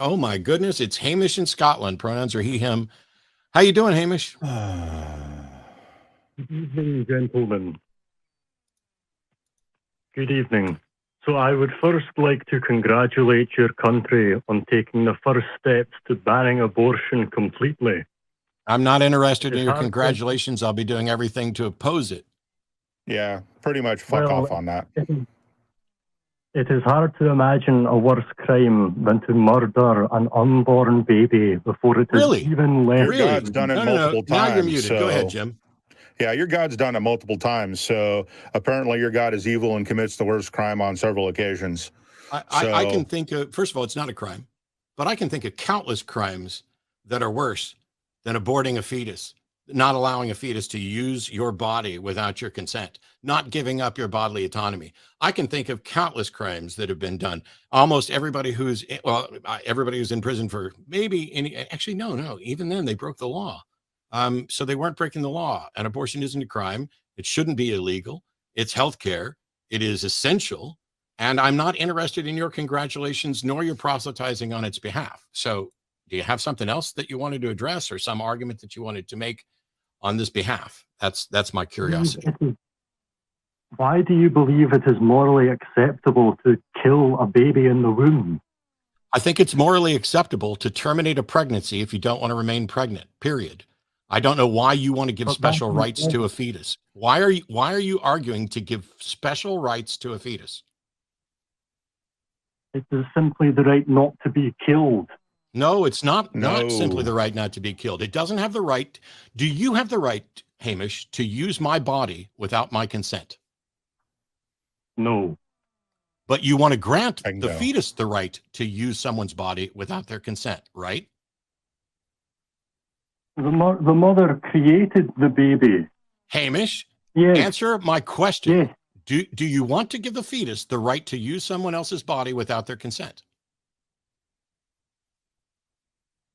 Oh my goodness, it's Hamish in Scotland. Pronouns are he, him. How you doing, Hamish? Good evening, gentlemen. Good evening. So I would first like to congratulate your country on taking the first steps to banning abortion completely. I'm not interested in your congratulations. I'll be doing everything to oppose it. Yeah, pretty much fuck off on that. It is hard to imagine a worse crime than to murder an unborn baby before it is even left. Your God's done it multiple times. Now you're muted. So, go ahead, Jim. Yeah, your God's done it multiple times. So apparently your God is evil and commits the worst crime on several occasions. I can think of, first of all, it's not a crime, but I can think of countless crimes that are worse than aborting a fetus, not allowing a fetus to use your body without your consent, not giving up your bodily autonomy. I can think of countless crimes that have been done. Almost everybody who's, everybody who's in prison for maybe any, actually, no, even then they broke the law. So they weren't breaking the law, and abortion isn't a crime. It shouldn't be illegal. It's healthcare. It is essential. And I'm not interested in your congratulations nor your proselytizing on its behalf. So do you have something else that you wanted to address or some argument that you wanted to make on this behalf? That's my curiosity. Why do you believe it is morally acceptable to kill a baby in the womb? I think it's morally acceptable to terminate a pregnancy if you don't want to remain pregnant, period. I don't know why you want to give special rights to a fetus. Why are you arguing to give special rights to a fetus? It is simply the right not to be killed. No, it's not simply the right not to be killed. It doesn't have the right. Do you have the right, Hamish, to use my body without my consent? No. But you want to grant the fetus the right to use someone's body without their consent, right? The mother created the baby. Hamish, yes. Answer my question. Yes. Do you want to give the fetus the right to use someone else's body without their consent?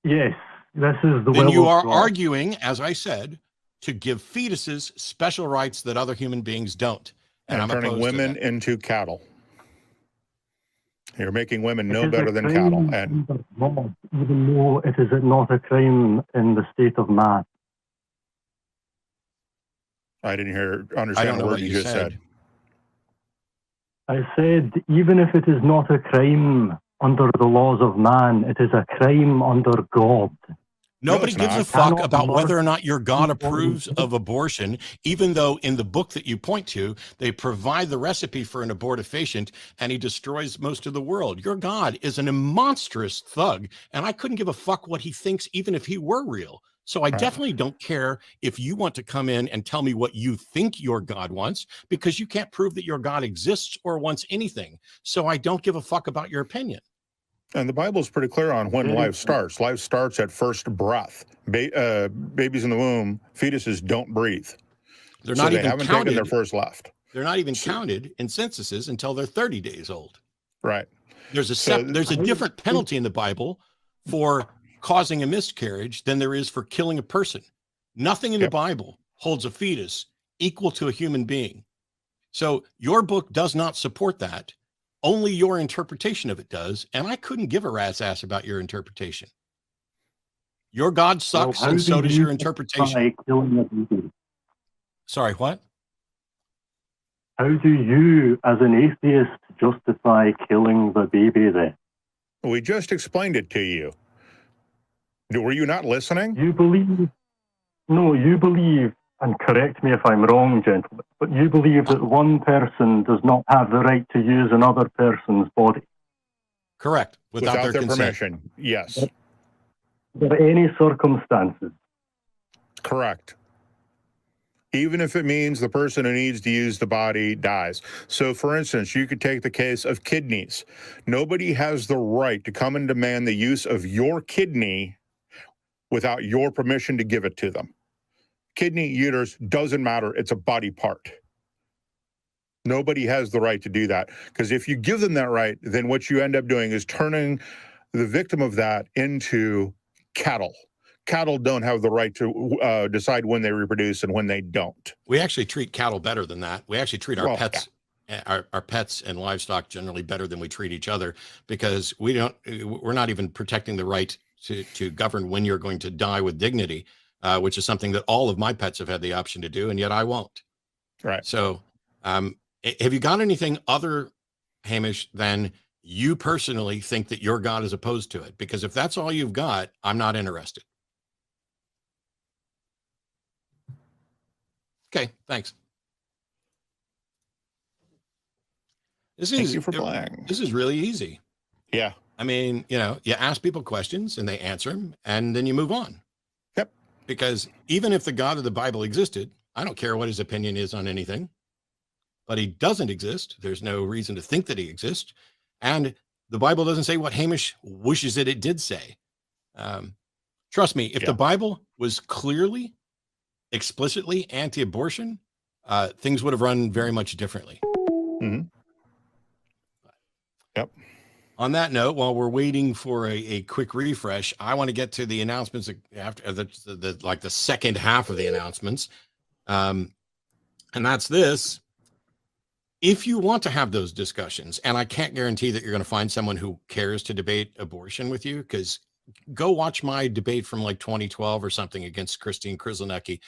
Yes, this is the Then you are arguing, as I said, to give fetuses special rights that other human beings don't. And I'm turning women into cattle. You're making women no better than cattle. And even though it is not a crime in the state of Mass. I didn't understand a word you just said. I said, even if it is not a crime under the laws of man, it is a crime under God. Nobody gives a fuck about whether or not your God approves of abortion, even though in the book that you point to, they provide the recipe for an abortifacient and he destroys most of the world. Your God is a monstrous thug, and I couldn't give a fuck what he thinks, even if he were real. So I definitely don't care if you want to come in and tell me what you think your God wants, because you can't prove that your God exists or wants anything. So I don't give a fuck about your opinion. And the Bible is pretty clear on when life starts. Life starts at first breath. Babies in the womb, fetuses don't breathe. They're not even haven't taken their first left. They're not even counted in censuses until they're 30 days old. Right. There's a different penalty in the Bible for causing a miscarriage than there is for killing a person. Nothing in the Bible holds a fetus equal to a human being. So your book does not support that. Only your interpretation of it does, and I couldn't give a rat's ass about your interpretation. Your God sucks, and so does your interpretation. Sorry, what? How do you, as an atheist, justify killing the baby then? We just explained it to you. Were you not listening? You believe, and correct me if I'm wrong, gentlemen, but you believe that one person does not have the right to use another person's body. Correct. Without their permission. Yes. Under any circumstances. Correct. Even if it means the person who needs to use the body dies. So, for instance, you could take the case of kidneys. Nobody has the right to come and demand the use of your kidney without your permission to give it to them. Kidney, uterus, doesn't matter. It's a body part. Nobody has the right to do that, because if you give them that right, then what you end up doing is turning the victim of that into cattle. Cattle don't have the right to decide when they reproduce and when they don't. We actually treat cattle better than that. We actually treat our pets our pets and livestock generally better than we treat each other, because we're not even protecting the right to govern when you're going to die with dignity, which is something that all of my pets have had the option to do, and yet I won't. Right. So have you got anything other, Hamish, than you personally think that your God is opposed to it? Because if that's all you've got, I'm not interested. Okay, thanks. Thank you for playing. This is really easy. Yeah. I mean, you ask people questions and they answer them, and then you move on. Yep. Because even if the God of the Bible existed, I don't care what his opinion is on anything, but he doesn't exist. There's no reason to think that he exists. And the Bible doesn't say what Hamish wishes that it did say. Trust me, if the Bible was clearly, explicitly anti-abortion, things would have run very much differently. Mm-hmm. Yep. On that note, while we're waiting for a quick refresh, I want to get to the announcements after the second half of the announcements. And that's this. If you want to have those discussions, and I can't guarantee that you're going to find someone who cares to debate abortion with you, because go watch my debate from like 2012 or something against Christine Krzyzewski,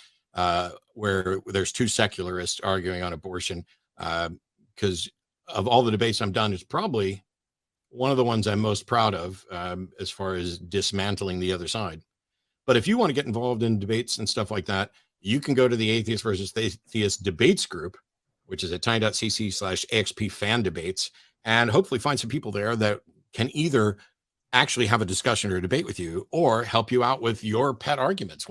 where there's two secularists arguing on abortion. Because of all the debates I've done, it's probably one of the ones I'm most proud of, as far as dismantling the other side. But if you want to get involved in debates and stuff like that, you can go to the Atheist versus Theist debates group, which is at tiny.cc/AXP fan debates, and hopefully find some people there that can either actually have a discussion or a debate with you, or help you out with your pet arguments.